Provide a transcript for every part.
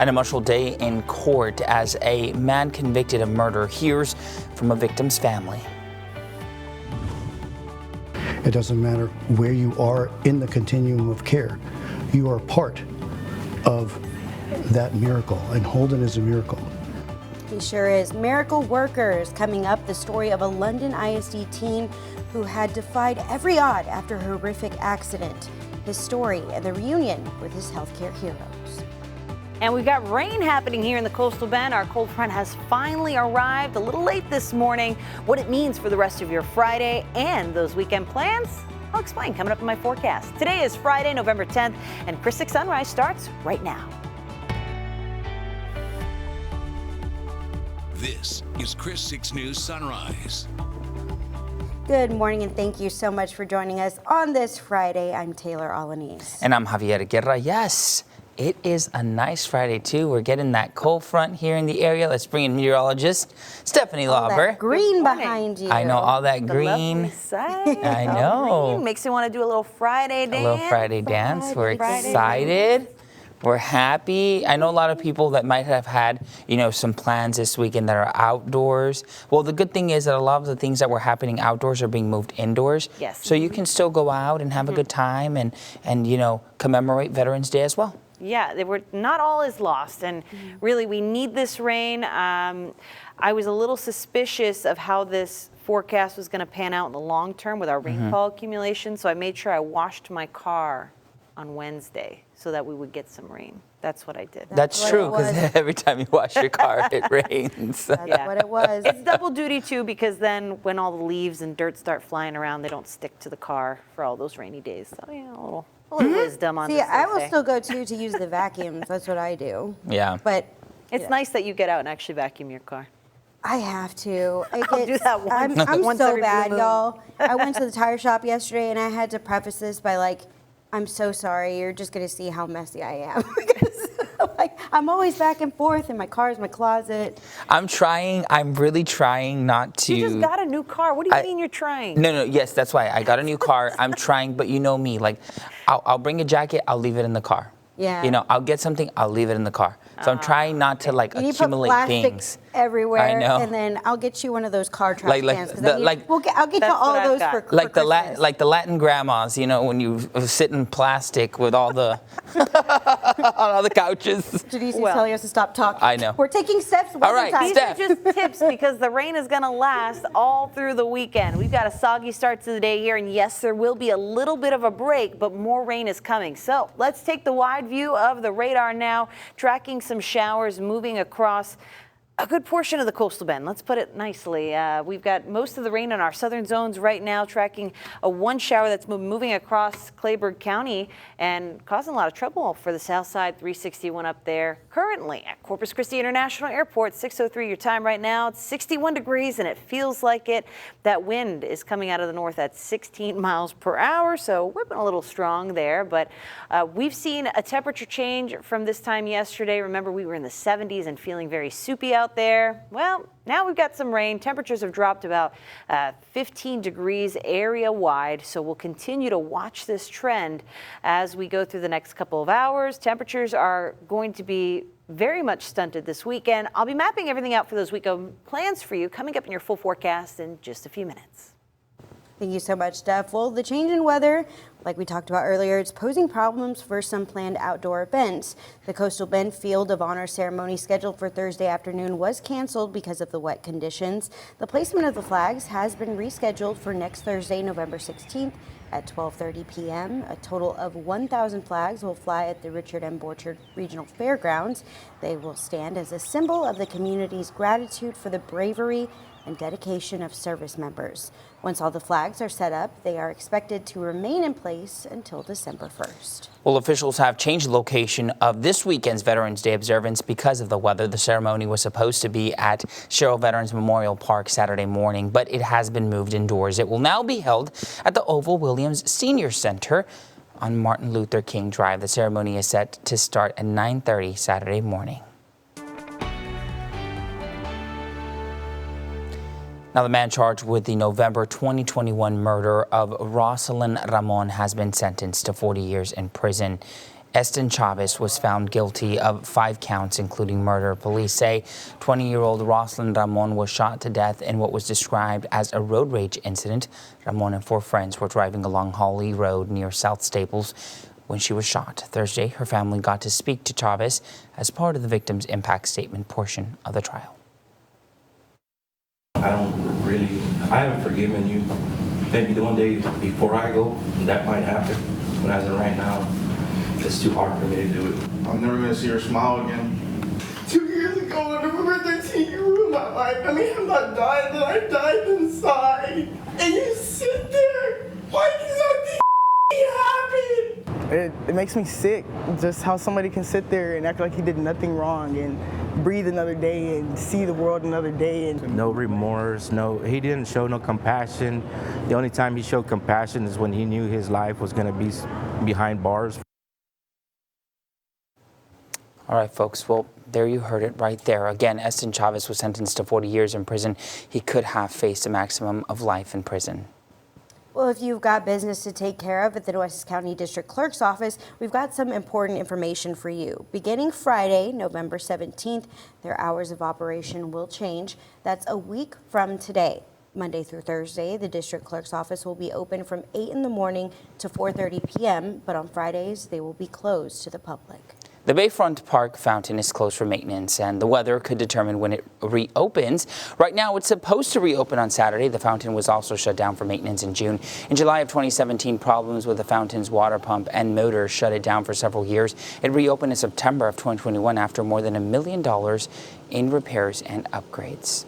An emotional day in court as a man convicted of murder hears from a victim's family. It doesn't matter where you are in the continuum of care. You are part of that miracle, and Holden is a miracle. He sure is. Miracle workers. Coming up, the story of a London ISD teen who had defied every odd after a horrific accident. His story and the reunion with his healthcare heroes. And we've got rain happening here in the coastal bend. Our cold front has finally arrived a little late this morning. What it means for the rest of your Friday and those weekend plans, I'll explain coming up in my forecast. Today is Friday, November 10th, and Chris 6 Sunrise starts right now. This is Chris 6 News Sunrise. Good morning, and thank you so much for joining us on this Friday. I'm Taylor Alanis. And I'm Javier Guerra. Yes, it is a nice Friday, too. We're getting that cold front here in the area. Let's bring in meteorologist Stefanie All Lauber. that green behind you. I know, all that The green. lovely side. I know. Green makes me want to do a little Friday dance. A little Friday dance. We're Friday. excited. We're happy. I know a lot of people that might have had, some plans this weekend that are outdoors. Well, the good thing is that a lot of the things that were happening outdoors are being moved indoors. Yes. So you can still go out and have a good time and commemorate Veterans Day as well. Yeah, not all is lost, and really we need this rain. I was a little suspicious of how this forecast was going to pan out in the long term with our rainfall accumulation, so I made sure I washed my car on Wednesday so that we would get some rain. That's what I did. That's true, because every time you wash your car, it rains. That's what it was. It's double duty too, because then when all the leaves and dirt start flying around, they don't stick to the car for all those rainy days. So, a little wisdom on See, this. I will still go to use the vacuums. That's what I do. Yeah. But It's nice that you get out and actually vacuum your car. I have to. I'll do that once. I'm Once so every blue bad, moon. y'all. I went to the tire shop yesterday, and I had to preface this by I'm so sorry. You're just gonna see how messy I am. Because, I'm always back and forth, and my car is my closet. I'm really trying not to. You just got a new car. What do you mean you're trying? No, yes, that's why. I got a new car. I'm trying, but you know me. I'll bring a jacket, I'll leave it in the car. Yeah. I'll get something, I'll leave it in the car. So I'm trying not to You need to put accumulate plastic things. everywhere, I know. and then I'll get you one of those car trash cans. 'Cause I'll get you That's all what I've those got. for Like Christmas. the Latin grandmas, when you sit in plastic with all the on all the couches. Janice is Well, telling us to stop talking. I know. We're taking steps. All right, time. These Steph. are just tips because the rain is going to last all through the weekend. We've got a soggy start to the day here, and yes, there will be a little bit of a break, but more rain is coming. So let's take the wide view of the radar now, tracking some showers moving across a good portion of the coastal bend. Let's put it nicely. We've got most of the rain in our southern zones right now, tracking a one shower that's moving across Clayburgh County and causing a lot of trouble for the south side. 361 up there currently at Corpus Christi International Airport. 6:03 your time right now. It's 61 degrees and it feels like it. That wind is coming out of the north at 16 miles per hour, so whipping a little strong there. But we've seen a temperature change from this time yesterday. Remember, we were in the 70s and feeling very soupy out there. Well, now we've got some rain. Temperatures have dropped about 15 degrees area wide, so we'll continue to watch this trend as we go through the next couple of hours. Temperatures are going to be very much stunted this weekend. I'll be mapping everything out for those weekend plans for you coming up in your full forecast in just a few minutes. Thank you so much, Steph. Well, the change in weather, like we talked about earlier, it's posing problems for some planned outdoor events. The Coastal Bend Field of Honor ceremony scheduled for Thursday afternoon was canceled because of the wet conditions. The placement of the flags has been rescheduled for next Thursday, November 16th at 12:30 p.m. A total of 1,000 flags will fly at the Richard M. Borchard Regional Fairgrounds. They will stand as a symbol of the community's gratitude for the bravery and dedication of service members. Once all the flags are set up, they are expected to remain in place until December 1st. Well, officials have changed the location of this weekend's Veterans Day observance because of the weather. The ceremony was supposed to be at Sherrill Veterans Memorial Park Saturday morning, but it has been moved indoors. It will now be held at the Oval Williams Senior Center on Martin Luther King Drive. The ceremony is set to start at 9:30 Saturday morning. Now, the man charged with the November 2021 murder of Rosalind Ramon has been sentenced to 40 years in prison. Eston Chavez was found guilty of 5 counts, including murder. Police say 20-year-old Rosalind Ramon was shot to death in what was described as a road rage incident. Ramon and 4 friends were driving along Hawley Road near South Staples when she was shot. Thursday, her family got to speak to Chavez as part of the victim's impact statement portion of the trial. I haven't forgiven you. Maybe the one day before I go, that might happen. But as of right now, it's too hard for me to do it. I'm never gonna see her smile again. 2 years ago, on November 13th, you ruined my life. I mean, I'm not dying, but I died inside. And you sit there. Why did that happen? It makes me sick, just how somebody can sit there and act like he did nothing wrong and breathe another day and see the world another day. And no remorse, he didn't show no compassion. The only time he showed compassion is when he knew his life was going to be behind bars. All right, folks. Well, there you heard it right there. Again, Eston Chavez was sentenced to 40 years in prison. He could have faced a maximum of life in prison. Well, if you've got business to take care of at the Nueces County District Clerk's office, we've got some important information for you. Beginning Friday, November 17th, their hours of operation will change. That's a week from today. Monday through Thursday, the District Clerk's office will be open from 8 in the morning to 4:30 p.m., but on Fridays, they will be closed to the public. The Bayfront Park fountain is closed for maintenance, and the weather could determine when it reopens. Right now, it's supposed to reopen on Saturday. The fountain was also shut down for maintenance in June. In July of 2017, problems with the fountain's water pump and motor shut it down for several years. It reopened in September of 2021 after more than $1 million in repairs and upgrades.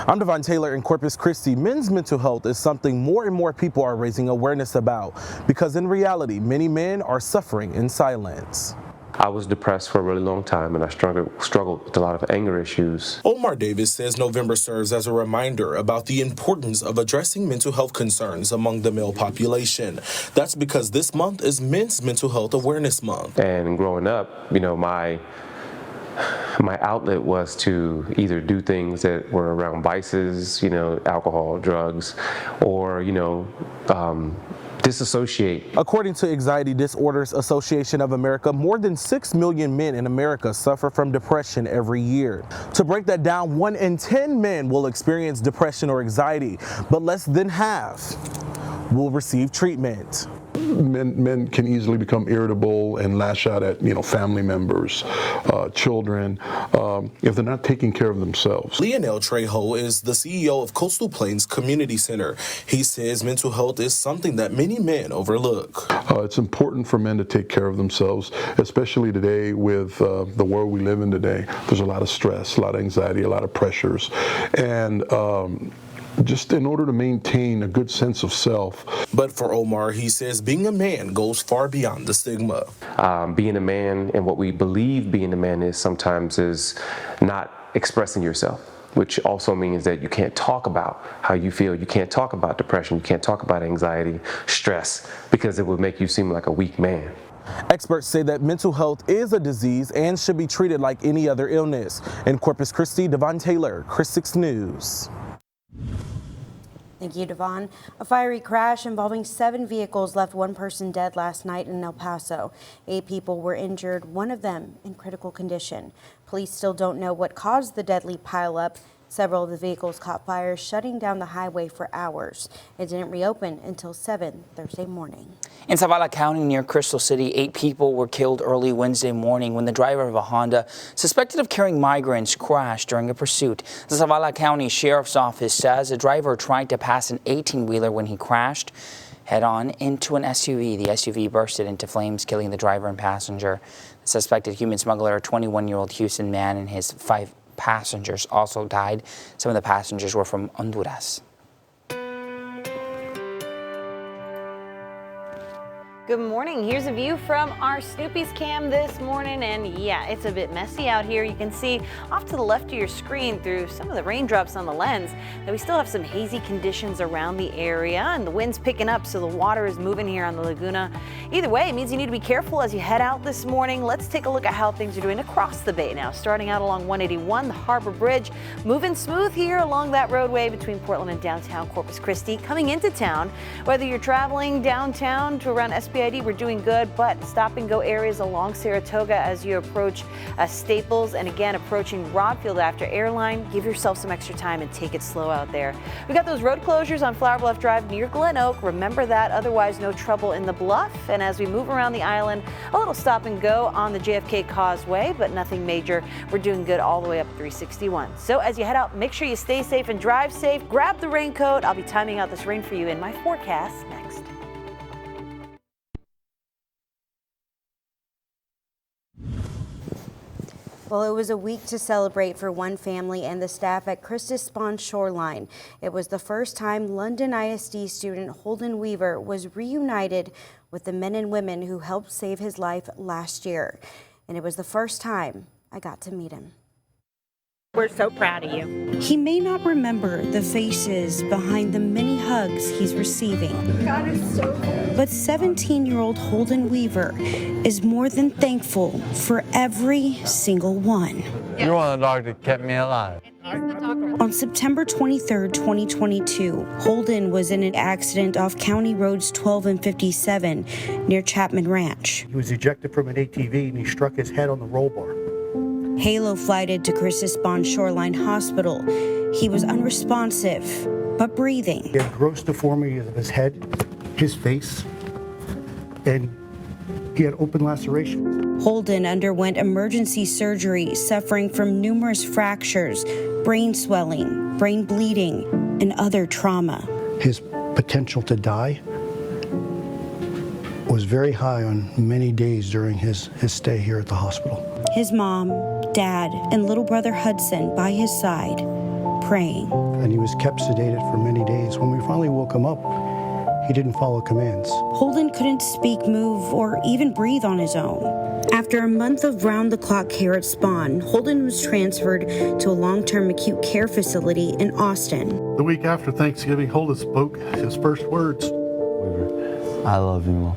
I'm Devon Taylor in Corpus Christi. Men's mental health is something more and more people are raising awareness about because in reality, many men are suffering in silence. I was depressed for a really long time, and I struggled with a lot of anger issues. Omar Davis says November serves as a reminder about the importance of addressing mental health concerns among the male population. That's because this month is Men's Mental Health Awareness Month. And growing up, my outlet was to either do things that were around vices, alcohol, drugs, or, disassociate. According to Anxiety Disorders Association of America, more than 6 million men in America suffer from depression every year. To break that down, 1 in 10 men will experience depression or anxiety, but less than half will receive treatment. Men can easily become irritable and lash out at family members, children, if they're not taking care of themselves. Lionel Trejo is the CEO of Coastal Plains Community Center. He says mental health is something that many men overlook. It's important for men to take care of themselves, especially today with the world we live in today. There's a lot of stress, a lot of anxiety, a lot of pressures, and just in order to maintain a good sense of self. But for Omar, he says being a man goes far beyond the stigma. Being a man and what we believe being a man is sometimes is not expressing yourself, which also means that you can't talk about how you feel. You can't talk about depression. You can't talk about anxiety, stress, because it would make you seem like a weak man. Experts say that mental health is a disease and should be treated like any other illness. In Corpus Christi, Devon Taylor, Chris 6 News. Thank you, Devon. A fiery crash involving 7 vehicles left 1 person dead last night in El Paso. 8 people were injured, 1 of them in critical condition. Police still don't know what caused the deadly pileup. Several of the vehicles caught fire, shutting down the highway for hours. It didn't reopen until 7 Thursday morning. In Zavala County near Crystal City, 8 people were killed early Wednesday morning when the driver of a Honda suspected of carrying migrants crashed during a pursuit. The Zavala County Sheriff's Office says a driver tried to pass an 18-wheeler when he crashed head-on into an SUV. The SUV bursted into flames, killing the driver and passenger. The suspected human smuggler, a 21-year-old Houston man, and his 5 passengers also died. Some of the passengers were from Honduras. Good morning. Here's a view from our Snoopy's cam this morning, and yeah, it's a bit messy out here. You can see off to the left of your screen through some of the raindrops on the lens that we still have some hazy conditions around the area, and the wind's picking up, so the water is moving here on the Laguna. Either way, it means you need to be careful as you head out this morning. Let's take a look at how things are doing across the bay now. Starting out along 181, the Harbor Bridge, moving smooth here along that roadway between Portland and downtown Corpus Christi. Coming into town, whether you're traveling downtown to around SB PID, we're doing good, but stop and go areas along Saratoga as you approach Staples and again approaching Rodfield after Airline. Give yourself some extra time and take it slow out there. We got those road closures on Flower Bluff Drive near Glen Oak. Remember that. Otherwise, no trouble in the Bluff. And as we move around the island, a little stop and go on the JFK Causeway, but nothing major. We're doing good all the way up 361. So as you head out, make sure you stay safe and drive safe. Grab the raincoat. I'll be timing out this rain for you in my forecast next. Well, it was a week to celebrate for one family and the staff at Christus Spawn Shoreline. It was the first time London ISD student Holden Weaver was reunited with the men and women who helped save his life last year. And it was the first time I got to meet him. We're so proud of you. He may not remember the faces behind the many hugs he's receiving. God is so good. But 17-year-old Holden Weaver is more than thankful for every single one. You're one of the dogs that kept me alive. On September 23, 2022, Holden was in an accident off County Roads 12 and 57 near Chapman Ranch. He was ejected from an ATV and he struck his head on the roll bar. Halo flighted to Christus Spawn Shoreline Hospital. He was unresponsive, but breathing. He had gross deformities of his head, his face, and he had open laceration. Holden underwent emergency surgery, suffering from numerous fractures, brain swelling, brain bleeding, and other trauma. His potential to die was very high on many days during his stay here at the hospital. His mom, dad, and little brother Hudson by his side, praying. And he was kept sedated for many days. When we finally woke him up, he didn't follow commands. Holden couldn't speak, move, or even breathe on his own. After a month of round-the-clock care at Spawn, Holden was transferred to a long-term acute care facility in Austin. The week after Thanksgiving, Holden spoke his first words. I love you, Mom.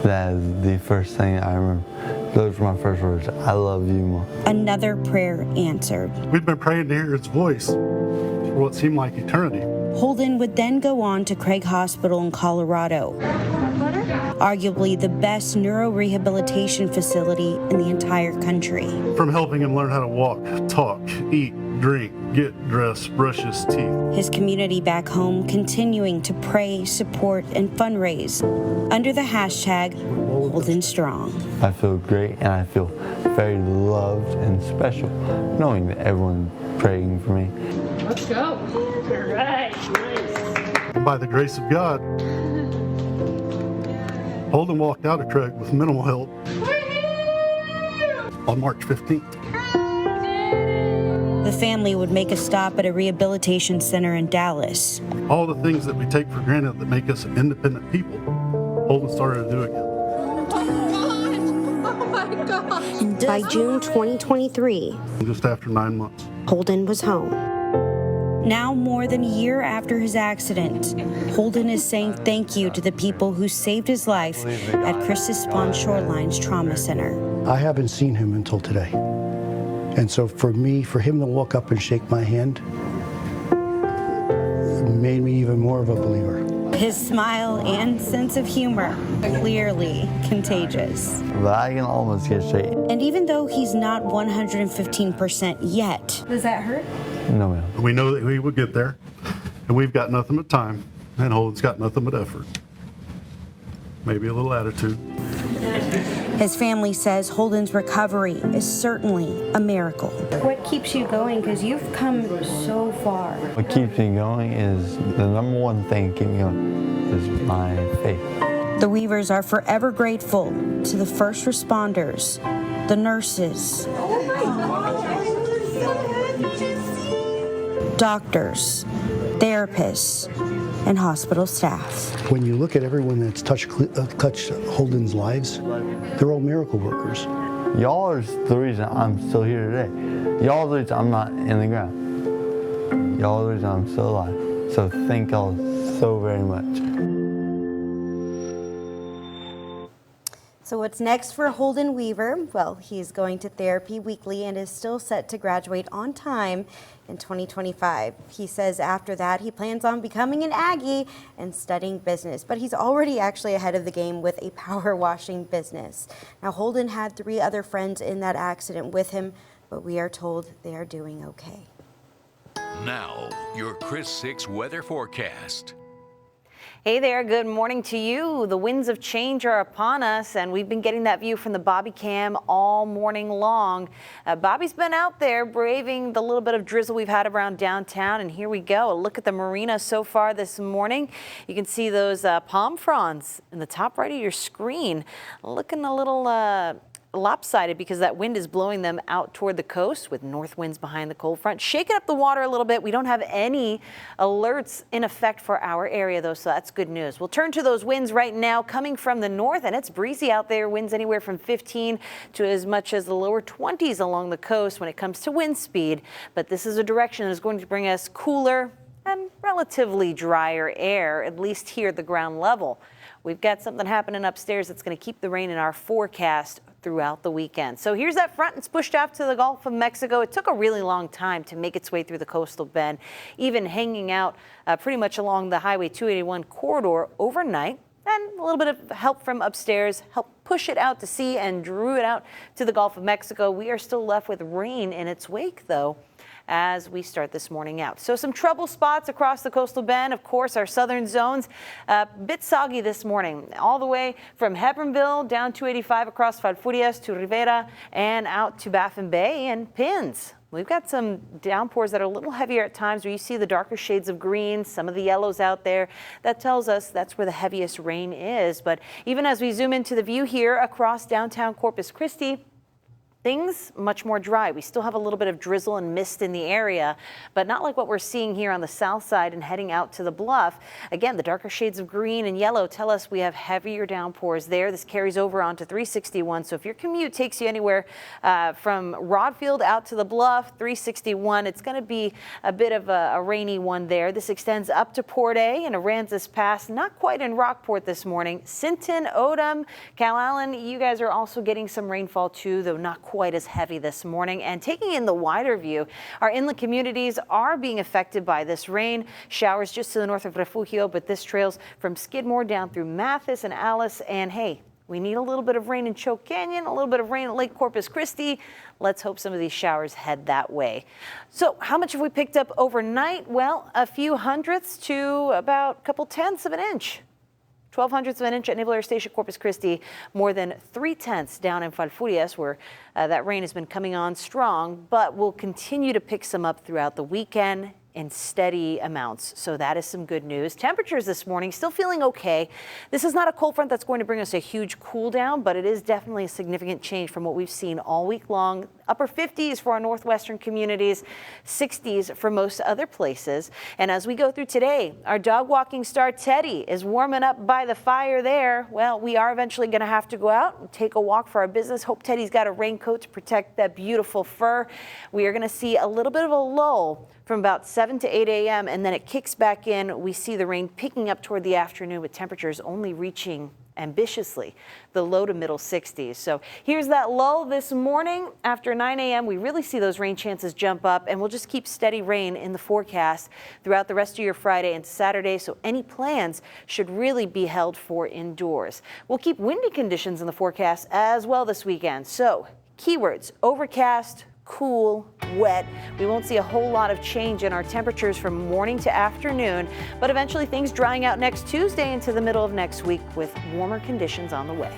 That is the first thing I remember. Those were my first words. I love you, Mom. Another prayer answered. We'd been praying to hear his voice for what seemed like eternity. Holden would then go on to Craig Hospital in Colorado, arguably the best neurorehabilitation facility in the entire country. From helping him learn how to walk, talk, eat, drink, get dressed, brush his teeth. His community back home continuing to pray, support, and fundraise under the hashtag Holden Strong. I feel great and I feel very loved and special knowing that everyone's praying for me. Let's go. All right. Nice. And by the grace of God, Holden walked out of Craig with minimal help on March 15th. The family would make a stop at a rehabilitation center in Dallas. All the things that we take for granted that make us independent people, Holden started to do again. Oh my God. By June 2023, Just after 9 months. Holden was home. Now, more than a year after his accident, Holden is saying thank you to the people who saved his life at Christus Spawn Shoreline's Trauma Center. I haven't seen him until today. And so for him to walk up and shake my hand made me even more of a believer. His smile and sense of humor, clearly contagious. But I can almost get straight. And even though he's not 115% yet. Does that hurt? No, ma'am. We know that we would get there, and we've got nothing but time, and Holden's got nothing but effort. Maybe a little attitude. His family says Holden's recovery is certainly a miracle. What keeps you going? Because you've come so far. What keeps me going is the number one thing keeping me going is my faith. The Weavers are forever grateful to the first responders, the nurses, doctors, therapists, and hospital staff. When you look at everyone that's touched Holden's lives, they're all miracle workers. Y'all are the reason I'm still here today. Y'all are the reason I'm not in the ground. Y'all are the reason I'm still alive. So thank y'all so very much. So what's next for Holden Weaver? Well, he's going to therapy weekly and is still set to graduate on time in 2025. He says after that, he plans on becoming an Aggie and studying business, but he's already actually ahead of the game with a power washing business. Now, Holden had 3 other friends in that accident with him, but we are told they are doing okay. Now, your Chris 6 weather forecast. Hey there, good morning to you. The winds of change are upon us, and we've been getting that view from the Bobby Cam all morning long. Bobby's been out there braving the little bit of drizzle we've had around downtown, and here we go. A look at the marina so far this morning. You can see those palm fronds in the top right of your screen, looking a little lopsided because that wind is blowing them out toward the coast with north winds behind the cold front, shaking up the water a little bit. We don't have any alerts in effect for our area though, so that's good news. We'll turn to those winds right now coming from the north, and it's breezy out there. Winds anywhere from 15 to as much as the lower 20s along the coast when it comes to wind speed. But this is a direction that is going to bring us cooler and relatively drier air, at least here at the ground level. We've got something happening upstairs that's going to keep the rain in our forecast throughout the weekend. So here's that front. It's pushed out to the Gulf of Mexico. It took a really long time to make its way through the coastal bend, even hanging out pretty much along the Highway 281 corridor overnight. And a little bit of help from upstairs helped push it out to sea and drew it out to the Gulf of Mexico. We are still left with rain in its wake, though, as we start this morning out. So some trouble spots across the coastal bend. Of course, our southern zones, a bit soggy this morning, all the way from Hebronville down 285 across Falfurrias to Rivera and out to Baffin Bay and Pins. We've got some downpours that are a little heavier at times where you see the darker shades of green, some of the yellows out there. That tells us that's where the heaviest rain is. But even as we zoom into the view here across downtown Corpus Christi, things much more dry. We still have a little bit of drizzle and mist in the area, but not like what we're seeing here on the south side and heading out to the bluff. Again, the darker shades of green and yellow tell us we have heavier downpours there. This carries over onto 361. So if your commute takes you anywhere from Rodfield out to the bluff, 361, it's going to be a bit of a rainy one there. This extends up to Port A and Aransas Pass, not quite in Rockport this morning. Sinton, Odom, Calallen, you guys are also getting some rainfall too, though not quite as heavy this morning. And taking in the wider view, our inland communities are being affected by this rain. Showers just to the north of Refugio, but this trails from Skidmore down through Mathis and Alice. And hey, we need a little bit of rain in Choke Canyon, a little bit of rain at Lake Corpus Christi. Let's hope some of these showers head that way. So how much have we picked up overnight? Well, a few hundredths to about a couple tenths of an inch. 12 hundredths of an inch at Naval Air Station Corpus Christi, more than 3/10 down in Falfurrias, where that rain has been coming on strong, but we'll continue to pick some up throughout the weekend in steady amounts. So that is some good news. Temperatures this morning still feeling okay. This is not a cold front that's going to bring us a huge cool down, but it is definitely a significant change from what we've seen all week long. Upper 50s for our northwestern communities, 60s for most other places. And as we go through today, our dog walking star Teddy is warming up by the fire there. Well, we are eventually going to have to go out and take a walk for our business. Hope Teddy's got a raincoat to protect that beautiful fur. We are going to see a little bit of a lull from about 7 to 8 a.m. and then it kicks back in. We see the rain picking up toward the afternoon with temperatures only reaching ambitiously the low to middle 60s. So here's that lull this morning. After 9 a.m. we really see those rain chances jump up, and we'll just keep steady rain in the forecast throughout the rest of your Friday and Saturday. So any plans should really be held for indoors. We'll keep windy conditions in the forecast as well this weekend. So keywords: overcast, cool, wet. We won't see a whole lot of change in our temperatures from morning to afternoon, but eventually things drying out next Tuesday into the middle of next week with warmer conditions on the way.